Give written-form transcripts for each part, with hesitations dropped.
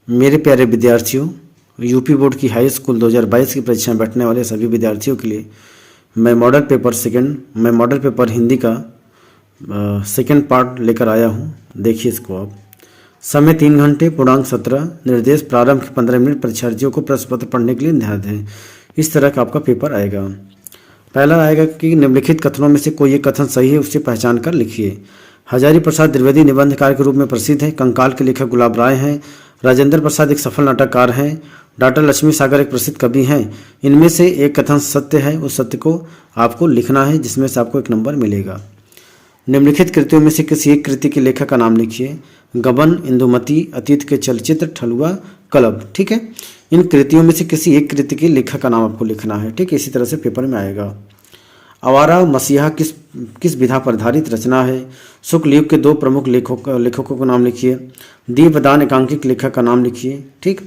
मेरे प्यारे विद्यार्थियों, यूपी बोर्ड की हाई स्कूल 2022 की परीक्षा में बैठने वाले सभी विद्यार्थियों के लिए मैं मॉडल पेपर हिंदी का सेकंड पार्ट लेकर आया हूँ। देखिए इसको आप। समय 3 घंटे, पूर्णांक 17, निर्देश प्रारंभ के 15 मिनट, परीक्षार्थियों को प्रश्न पत्र पढ़ने के लिए ध्यान दें। इस तरह का आपका पेपर आएगा। पहला आएगा कि निम्नलिखित कथनों में से कोई एक कथन सही है, उसे पहचान कर लिखिए। हजारी प्रसाद द्विवेदी निबंधकार के रूप में प्रसिद्ध हैं। कंकाल के लेखक गुलाब राय हैं। राजेंद्र प्रसाद एक सफल नाटककार हैं। डॉक्टर लक्ष्मी सागर एक प्रसिद्ध कवि हैं। इनमें से एक कथन सत्य है, उस सत्य को आपको लिखना है, जिसमें से आपको 1 नंबर मिलेगा। निम्नलिखित कृतियों में से किसी एक कृति के लेखक का नाम लिखिए। गबन, इंदुमती, अतीत के चलचित्र, ठलुआ, कलब। ठीक है, इन कृतियों में से किसी एक कृति के लेखक का नाम आपको लिखना है। ठीक है, इसी तरह से पेपर में आएगा। आवारा मसीहा किस विधा पर आधारित रचना है। शुक्ल युग के 2 प्रमुख लेखकों का नाम लिखिए। दीपदान एकांकिक लेखक का नाम लिखिए। ठीक,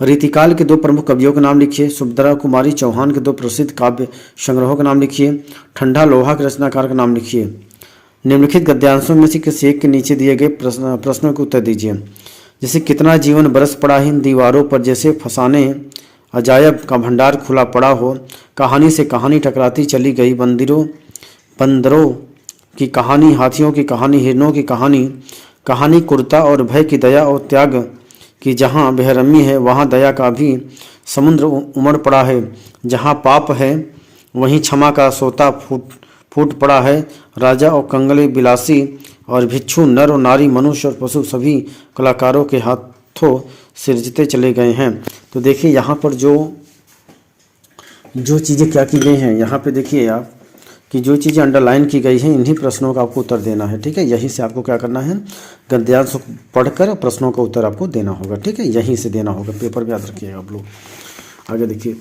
रीतिकाल के 2 प्रमुख कवियों का नाम लिखिए। सुभद्रा कुमारी चौहान के 2 प्रसिद्ध काव्य संग्रहों का नाम लिखिए। ठंडा लोहा के रचनाकार का नाम लिखिए। निम्नलिखित गद्यांशों में से किसी एक के नीचे दिए गए प्रश्नों के उत्तर दीजिए। जैसे कितना जीवन बरस पड़ा है दीवारों पर, जैसे फसाने अजायब का भंडार खुला पड़ा हो। कहानी से कहानी टकराती चली गई, बंदरों की कहानी, हाथियों की कहानी, हिरणों की कहानी, कहानी कुर्ता और भय की, दया और त्याग की। जहाँ बेरहमी है वहाँ दया का भी समुद्र उमड़ पड़ा है। जहाँ पाप है वहीं क्षमा का सोता फूट पड़ा है। राजा और कंगले, बिलासी और भिक्षु, नर और नारी, मनुष्य और पशु सभी कलाकारों के हाथों सिरजते चले गए हैं। तो देखिए यहाँ पर जो चीज़ें क्या की गई हैं, यहाँ पे देखिए आप कि जो चीज़ें अंडरलाइन की गई हैं, इन्हीं प्रश्नों का आपको उत्तर देना है। ठीक है, यहीं से आपको क्या करना है, गद्यांश पढ़कर प्रश्नों का उत्तर आपको देना होगा। ठीक है, यहीं से देना होगा, पेपर में याद रखिएगा आप लोग। आगे देखिए,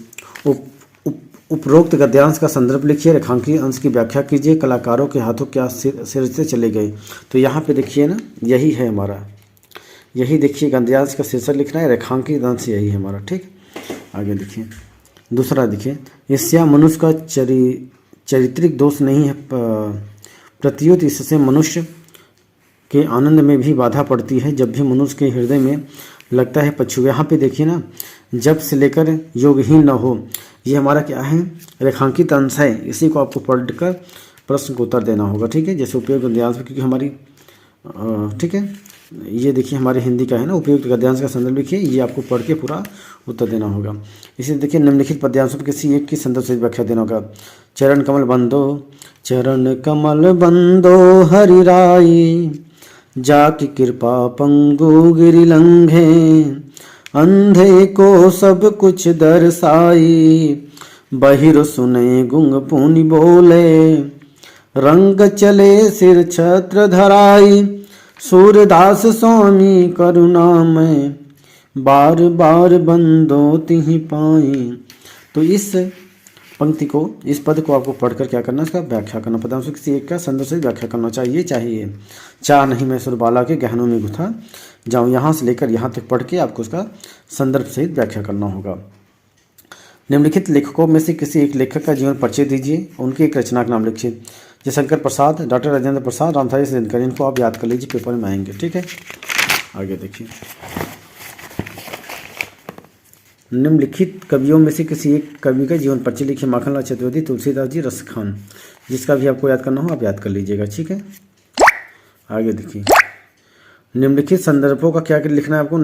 उपरोक्त गद्यांश का संदर्भ लिखिए। रेखांकित अंश की व्याख्या कीजिए। कलाकारों के हाथों क्या सिरजते चले गए। तो यहाँ पे देखिए ना, यही है हमारा, यही देखिए गद्यांश का शीर्षक लिखना है। रेखांकित अंश यही है हमारा। ठीक, आगे देखिए दूसरा। देखिए, इससे मनुष्य का चारित्रिक दोष नहीं है, प्रत्युत इससे मनुष्य के आनंद में भी बाधा पड़ती है। जब भी मनुष्य के हृदय में लगता है पछुआ। यहाँ पे देखिए ना, जब से लेकर योगहीन न हो, ये हमारा क्या है, रेखांकित अंश है। इसी को आपको पढ़कर प्रश्न को उत्तर देना होगा। ठीक है, जैसे उपयुक्त गद्यांश, क्योंकि हमारी ठीक है, ये देखिए हमारे हिंदी का है ना। उपयुक्त गद्यांश का संदर्भ लिखिए, ये आपको पढ़ के पूरा उत्तर देना होगा। इसे देखिए, निम्नलिखित पद्यांशों पर किसी एक की संदर्भ से व्याख्या देना होगा। चरण कमल बंदो हरि राई, जाकी कृपा पंगु गिरि लंघे। अंधे को सब कुछ दर्शाई, बहिर सुने गुंग पुनि बोले। रंग चले सिर छत्र धराई, सूरदास स्वामी करुणामय। बार बार बंदो तिहि पाई। तो इस पंक्ति को, इस पद को आपको पढ़कर क्या करना है, इसका व्याख्या करना। पदांशों किसी एक का संदर्भ से व्याख्या करना चाहिए। चाह नहीं मैं सुरबाला के गहनों में गुथा जाऊँ। यहाँ से लेकर यहाँ तक पढ़ के आपको उसका संदर्भ सहित व्याख्या करना होगा। निम्नलिखित लेखकों में से किसी एक लेखक का जीवन परिचय दीजिए। उनकी एक रचना का नाम लिखिए। जयशंकर प्रसाद, डॉक्टर राजेंद्र प्रसाद, रामधारी सिंह। इनको आप याद कर लीजिए, पेपर में आएंगे। ठीक है, आगे देखिए, निम्नलिखित कवियों में से किसी एक कवि का जीवन परिचय लिखिए। माखनलाल चतुर्वेदी, तुलसीदास जी, रस खान। जिसका भी आपको याद करना हो आप याद कर लीजिएगा। ठीक है, आगे देखिए, निम्नलिखित संदर्भों का क्या लिखना है आपको।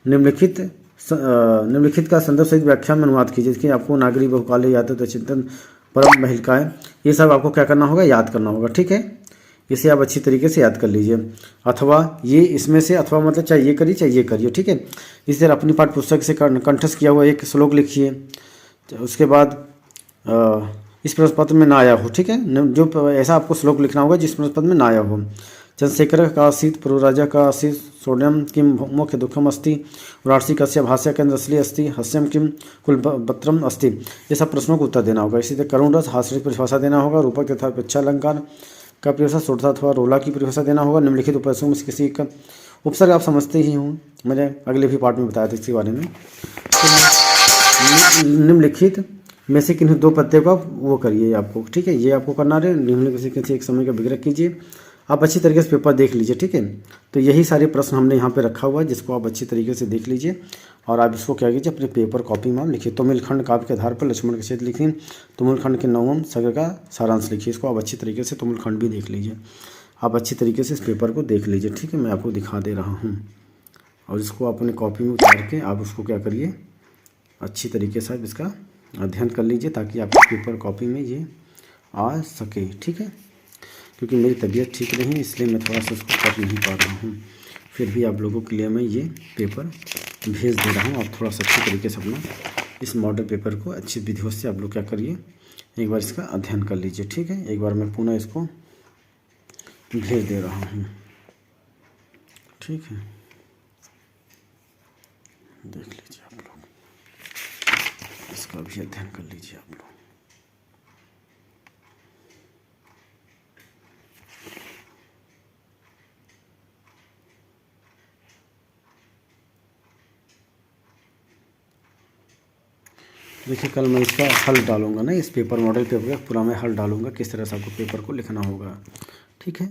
निम्नलिखित का संदर्भ सहित व्याख्या में अनुवाद कीजिए। जिसके आपको नागरी, बहुकाले, यादव, चिंतन, परम महिलकाएँ, ये सब आपको क्या करना होगा, याद करना होगा। ठीक है, इसे आप अच्छी तरीके से याद कर लीजिए। अथवा ये इसमें से, अथवा मतलब चाहे ये करिए चाहे ये करिए। ठीक है, इस तरह अपनी पाठ्य पुस्तक से कंठस्थ किया हुआ एक श्लोक लिखिए। उसके बाद इस प्रश्न पत्र में ना आया हो। ठीक है, जो ऐसा आपको श्लोक लिखना होगा जिस प्रश्न पत्र में ना आया हो। चंद्रशेखर का आसीत, पूर्वराजा का आसीत, सोड्यम किम मुख्य दुखम अस्ति, वार्षि कस्य भाष्य केंद्र असली अस्ति, हस्यम किम कुलपत्रम अस्ति। ये सब प्रश्नों को उत्तर देना होगा। इसी तरह करुण रस, हास्य परिभाषा देना होगा। रूपक तथा अच्छा अलंकार का परिभाषा, सोढ़ता अथवा रोला की परिभाषा देना होगा। निम्नलिखित उपसर्गों में से किसी का उपसर्ग आप समझते ही हों, मैंने अगले भी पार्ट में बताया था इसके बारे में। निम्नलिखित में से किन्हीं 2 पत्ते का वो करिए आपको। ठीक है, ये आपको करना है। निम्नलिखित किसी एक समय का विग्रह कीजिए। आप अच्छी तरीके से पेपर देख लीजिए, ठीक है। तो यही सारे प्रश्न हमने यहाँ पे रखा हुआ है, जिसको आप अच्छी तरीके से देख लीजिए और आप इसको क्या कीजिए, अपने पेपर कॉपी में आप लिखिए। तुमिलखंड काव्य के आधार पर लक्ष्मण के क्षेत्र लिखिए, तुमिलखंड के 9वें सर्ग का सारांश लिखिए। इसको आप अच्छी तरीके से तुमिलखंड भी देख लीजिए। आप अच्छी तरीके से इस पेपर को देख लीजिए, ठीक है। मैं आपको दिखा दे रहा हूँ और इसको अपने कॉपी में उतार के आप उसको क्या करिए, अच्छी तरीके से आप इसका अध्ययन कर लीजिए, ताकि आपके पेपर कॉपी में ये आ सके, ठीक है। क्योंकि मेरी तबीयत ठीक नहीं है, इसलिए मैं थोड़ा सा उसको कर नहीं पा रहा हूँ। फिर भी आप लोगों के लिए मैं ये पेपर भेज दे रहा हूँ। आप थोड़ा सा अच्छी तरीके से अपना इस मॉडल पेपर को अच्छी विधियों से आप लोग क्या करिए, एक बार इसका अध्ययन कर लीजिए, ठीक है। एक बार मैं पुनः इसको भेज दे रहा हूँ, ठीक है। देख लीजिए आप लोग, इसका भी अध्ययन कर लीजिए आप लोग। देखिए कल मैं इसका हल डालूंगा ना, इस पेपर मॉडल पेपर का पूरा मैं हल डालूंगा, किस तरह से आपको पेपर को लिखना होगा, ठीक है।